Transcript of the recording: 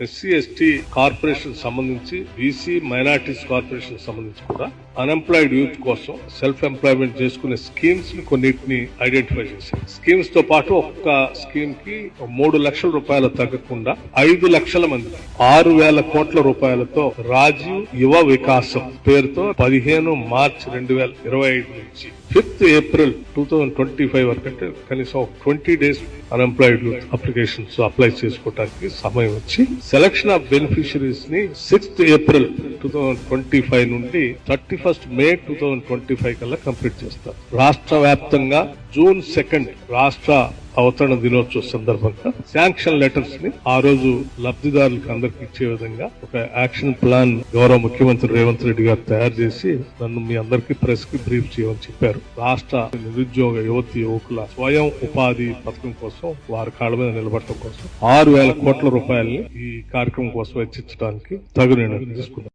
SC ST corporation సంబంధించి BC minorities corporation సంబంధించి కూడా అన్ఎంప్లాయిడ్ యూత్ కోసం సెల్ఫ్ ఎంప్లాయ్మెంట్ చేసుకునే స్కీమ్స్ ని కొన్నిటిని ఐడెంటిఫై చేశారు. స్కీమ్స్ తో పాటు ఒక్క స్కీమ్ కి 3 లక్షల రూపాయలు తగ్గకుండా 5 లక్షల మంది 6,000 కోట్ల రూపాయలతో రాజీవ్ యువ వికాసం పేరుతో 15 మార్చి 2025 నుంచి 5th ఏప్రిల్ 2025 వరకు అంటే కనీసం 20 days unemployed youth applications apply చేసుకోవడానికి సమయం వచ్చి సెలక్షన్ ఆఫ్ బెనిఫిషరీస్ ని 6th ఏప్రిల్ 2025 నుండి 31st మే 2025 కల్లా కంప్లీట్ చేస్తారు. రాష్ట్ర వ్యాప్తంగా జూన్ 2 రాష్ట్ర అవతరణ దినోత్సవ సందర్భంగా శాంక్షన్ లెటర్స్ ని ఆ రోజు లబ్ధిదారులకు అందరికి ఇచ్చే విధంగా ఒక యాక్షన్ ప్లాన్ గౌరవ ముఖ్యమంత్రి రేవంత్ రెడ్డి గారు తయారు చేసి నన్ను మీ అందరికీ ప్రెస్ కి బ్రీఫ్ చేయమని చెప్పారు. రాష్ట్ర నిరుద్యోగ యువకుల స్వయం ఉపాధి పథకం కోసం వారి కాళ్ళ మీద నిలబడటం కోసం 6,000 కోట్ల రూపాయలని ఈ కార్యక్రమం కోసం వెచ్చించడానికి తగు నిర్ణయం తీసుకున్నారు.